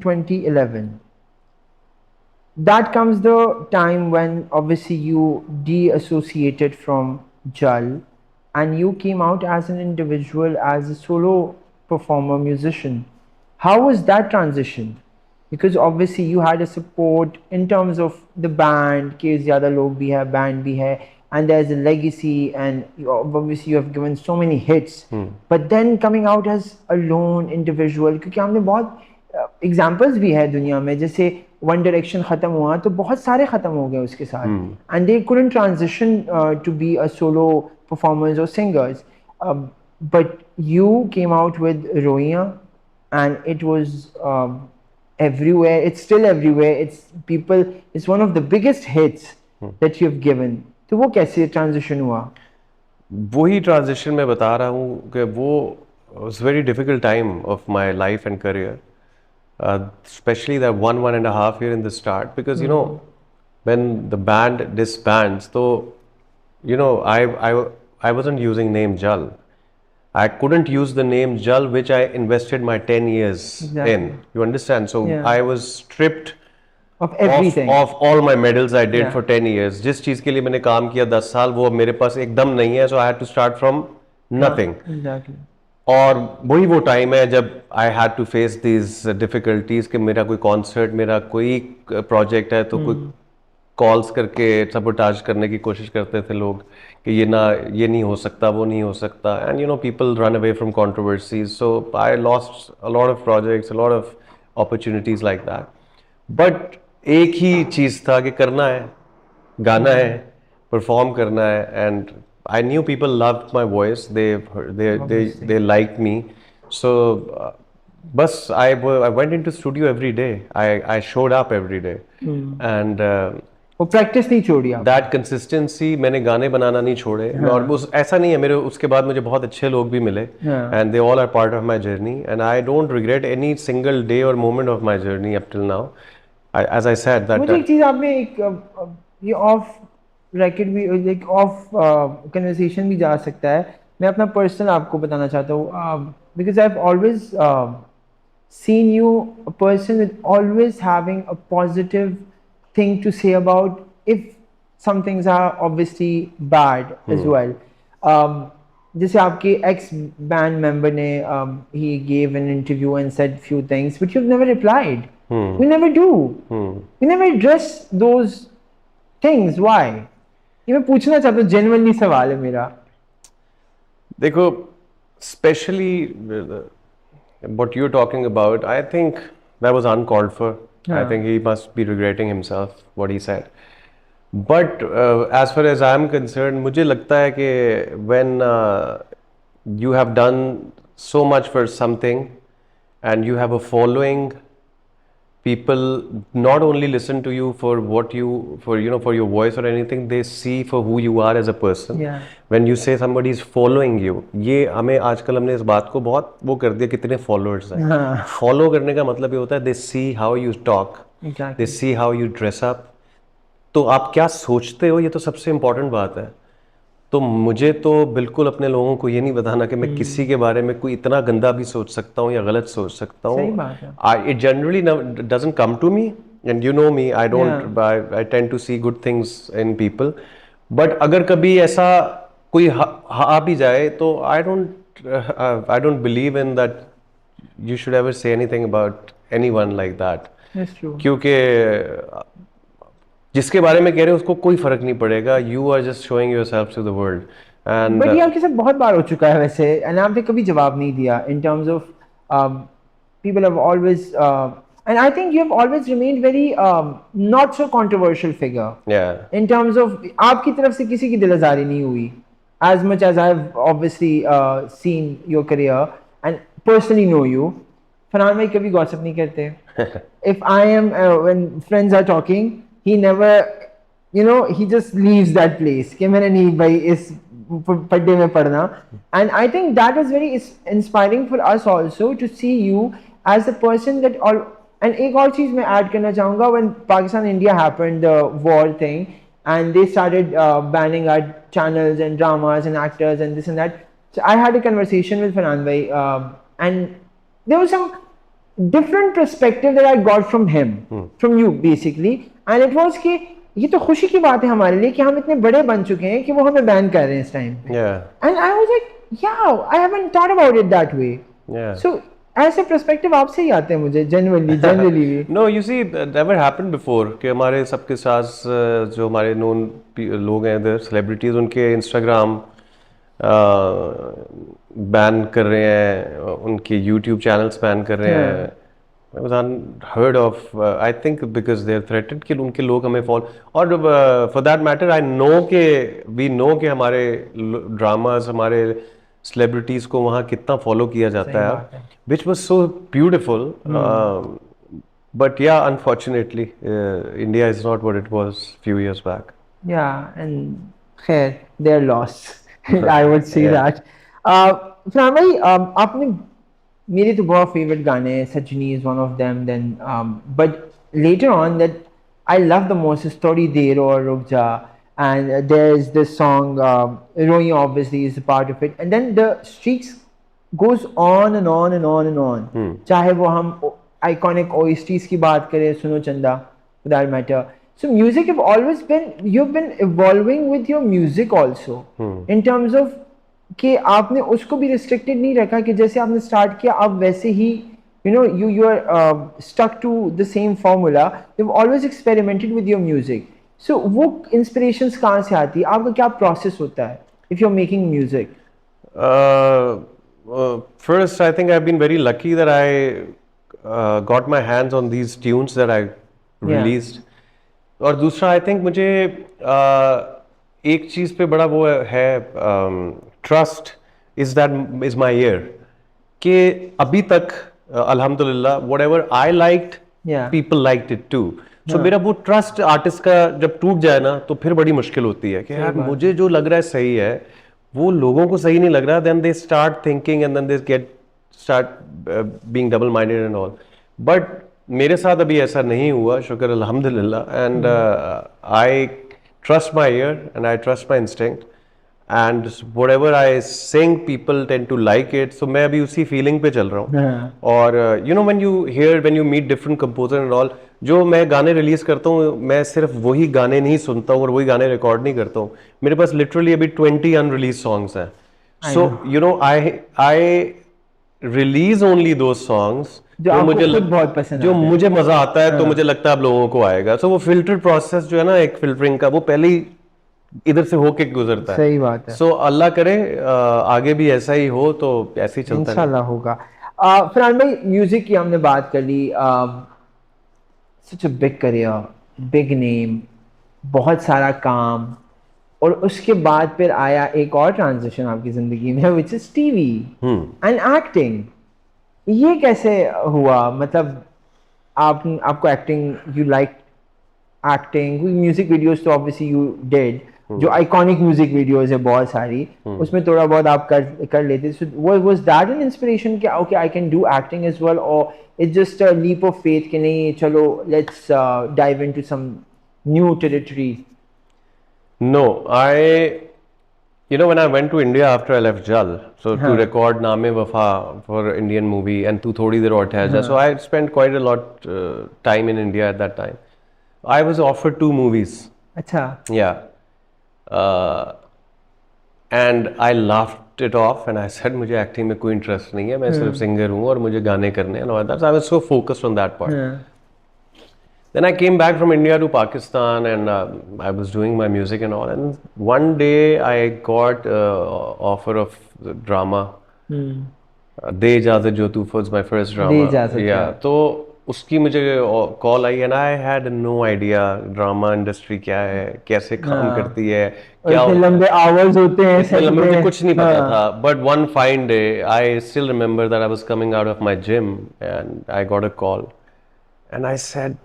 2011. That comes the time when obviously you de-associated from Jal and you came out as an individual, as a solo performer, musician. How was that transition? Because obviously you had a support in terms of the band, कि ज़्यादा लोग भी है, band भी है, and there's a legacy, and obviously you have given so many hits. But then coming out as a lone individual, क्योंकि हमने बहुत एग्जाम्पल्स भी है दुनिया में, जैसे वन डायरेक्शन ख़त्म हुआ तो बहुत सारे ख़त्म हो गए उसके साथ, and they couldn't transition to be a solo performers or singers, but you came out with Roiya and it was everywhere. It's still everywhere. It's one of the biggest hits that you've given. तो वो कैसे transition हुआ? वही transition मैं बता रहा हूँ कि वो was very difficult time of my life and career, especially that one and a half year in the start, because you know when the band disbands, so you know I wasn't using name Jal. I couldn't use the name Jal, which I invested my 10 years in. You understand? So I was stripped of everything, of all my medals I did for 10 years. जिस चीज़ के लिए मैंने काम किया 10 साल, वो मेरे पास एकदम नहीं है. So I had to start from nothing. Exactly. और वही वो टाइम है जब I had to face these difficulties कि मेरा कोई कॉन्सर्ट, मेरा कोई प्रोजेक्ट है तो कोई कॉल्स करके सबोटाज करने की कोशिश करते थे लोग कि ये नहीं हो सकता, वो नहीं हो सकता, and you know people run away from controversies. So I lost a lot of projects, a lot of opportunities like that. But एक ही चीज़ था कि करना है, गाना है, परफॉर्म करना है, and I knew people loved my voice. They liked me. So, bus I went into studio every day. I showed up every day, and वो प्रैक्टिस नहीं छोड़ी आप? that consistency, मैंने गाने बनाना नहीं छोड़े. और उस ऐसा नहीं है, मेरे उसके बाद मुझे बहुत अच्छे लोग भी मिले, and they all are part of my journey, and I don't regret any single day or moment of my journey up till now. As I said that. मुझे एक चीज़ आपने एक ये ऑफ रैकेट भी, लाइक ऑफ कन्वर्सेशन भी जा सकता है. मैं अपना पर्सनल आपको बताना चाहता हूँ, because I have always seen you a person with always having a positive thing to say about if some things are obviously bad as well. जैसे आपके ex band member ने he gave an interview and said few things but you've never replied. You never do. You never address those things. Why? ये मैं पूछना चाहता हूँ, genuinely सवाल है मेरा. देखो, especially what you're talking about, I think that was uncalled for. I think he must be regretting himself what he said. But as far as I'm concerned, मुझे लगता है कि when you have done so much for something and you have a following, people not only listen to you for what you for your voice or anything, they see for who you are as a person. When you say somebody is following you, ये हमें आजकल हमने इस बात को बहुत वो कर दिया, कितने followers हैं. फॉलो करने का मतलब ये होता है they see how you talk, they see how you dress up. तो आप क्या सोचते हो, ये तो सबसे इम्पोर्टेंट बात है. तो मुझे तो बिल्कुल अपने लोगों को ये नहीं बताना कि मैं किसी के बारे में कोई इतना गंदा भी सोच सकता हूँ या गलत सोच सकता हूँ. It generally doesn't come to me, and you know me, I don't I tend to see good things in people. But अगर कभी ऐसा कोई आ भी जाए तो I don't believe in that you should ever say anything about anyone like that. That's true. क्योंकि जिसके बारे में कह रहे हो उसको कोई फर्क नहीं पड़ेगा. You are just showing yourself to the world. And but ये आपके साथ बहुत बार हो चुका है वैसे, एंड आपने कभी जवाब नहीं दिया in terms of people have always and I think you have always remained very not so controversial figure. In terms of आपकी तरफ से किसी की दिलज़ारी नहीं हुई, as much as I have obviously seen your career and personally know you. Farhan भाई कभी gossip नहीं करते. If I am when friends are talking, he never, he just leaves that place कि मैंने नहीं भाई इस पढ़ने में पढ़ना. And I think that is very inspiring for us also to see you as a person that all. And एक और चीज़ मैं ऐड करना चाहूँगा, when Pakistan India happened, the war thing, and they started banning our channels and dramas and actors and this and that. So I had a conversation with Farhan bhai, and there was some different perspective that I got from him, from you basically, and it was कि ये तो खुशी की बात है हमारे लिए कि हम इतने बड़े बन चुके हैं कि वो हमें बैन कर रहे हैं इस टाइम पे. Yeah. And I was like, yeah, I haven't thought about it that way. Yeah. So ऐसे perspective आपसे ही आते हैं मुझे generally भी. No, you see, that never happened before कि हमारे सबके साथ जो हमारे known लोग हैं इधर celebrities उनके Instagram बैन कर रहे हैं, उनके YouTube channels बैन कर रहे हैं. I was unheard of. I think because they're threatened कि उनके लोग हमें फॉलो, और for that matter I know कि we know कि हमारे dramas, हमारे celebrities को वहाँ कितना फॉलो किया जाता है, which was so beautiful. But yeah, unfortunately, India is not what it was few years back. Yeah, and khair, they're lost. I would say that. Farhan bhai, आपने मेरे तो बहुत फेवरेट गाने हैं, सजनी is one of them. Then, but later on that I love the most is थोड़ी देर और रुक जा, and there is this song Roy obviously is a part of it, and then the streaks goes on and on and on and on. चाहे वो हम iconic OSTs की बात करें, सुनो चंदा, for that matter. So music have always been, you've been evolving with your music also, in terms of कि आपने उसको भी रिस्ट्रिक्टेड नहीं रखा कि जैसे आपने स्टार्ट किया आप वैसे ही you are stuck to the same formula. You've always experimented with your music. So वो inspirations कहाँ से आती है, आपका क्या process होता है if you're making music? First, I think I've been very lucky that I got my hands on these tunes that I released. और दूसरा I think मुझे एक चीज़ पे बड़ा वो है, trust is my ear, कि अभी तक अल्हम्दुलिल्लाह whatever I liked, people liked it too. So मेरा वो trust artist का जब टूट जाए ना तो फिर बड़ी मुश्किल होती है कि यार मुझे जो लग रहा है सही है वो लोगों को सही नहीं लग रहा, then they start thinking and then they start being double minded and all. But मेरे साथ अभी ऐसा नहीं हुआ, शुक्र अल्हम्दुलिल्लाह, and I trust my ear and I trust my instinct, and whatever I sing people tend to like it. So मैं अभी उसी feeling पे चल रहा हूँ. और when you meet different composer and all, जो मैं गाने रिलीज करता हूँ मैं सिर्फ वही गाने नहीं सुनता हूँ और वही गाने रिकॉर्ड नहीं करता हूँ. मेरे पास लिटरली अभी 20 अनरिलीज सॉन्ग्स हैं. सो आई रिलीज ओनली दो सॉन्ग्स जो मुझे बहुत पसंद, जो मुझे मजा आता है, तो मुझे लगता है अब लोगों को आएगा. सो वो फिल्टर प्रोसेस जो है ना, एक फिल्टरिंग का, वो पहले ही इधर से होके गुजरता है. सही बात है. सो अल्लाह करे आगे भी ऐसा ही हो, तो ऐसे ही चलता है इंशाल्लाह होगा. फरहान भाई, म्यूजिक की हमने बात कर ली. such a big career, big name, बहुत सारा काम, और उसके बाद फिर आया एक और ट्रांजिशन आपकी जिंदगी में, which is TV and acting. ये कैसे हुआ? मतलब आपको acting, you like acting, music videos तो obviously you did, जो आइकॉनिक म्यूजिक वीडियोस है बहुत सारी, उसमें थोड़ा बहुत आप कर लेते. So was that an inspiration कि okay I can do acting as well, or it's just a leap of faith कि नहीं चलो let's dive into some new territory? No, when I went to India after I left Jal, so to record Naame Wafa for Indian movie and Tu Thodi Der Aur Theh Ja, so I spent quite a lot time in India at that time. I was offered 2 movies. अच्छा. Yeah. And I laughed it off and I said मुझे acting में कोई interest नहीं है, मैं सिर्फ singer हूँ और मुझे गाने करने हैं. And I was so focused on that part. Then I came back from India to Pakistan and I was doing my music and all. And one day I got offer of the drama. De Ijazat Jo Tu was my first drama. De Ijazat, yeah. तो उसकी मुझे call I and I had no idea drama industry क्या है, कैसे काम करती है, क्या लंबे आवर्स होते हैं, इतने लंबे, मुझे कुछ नहीं पता था. But one fine day I still remember that I was coming out of my gym and I got a call and I said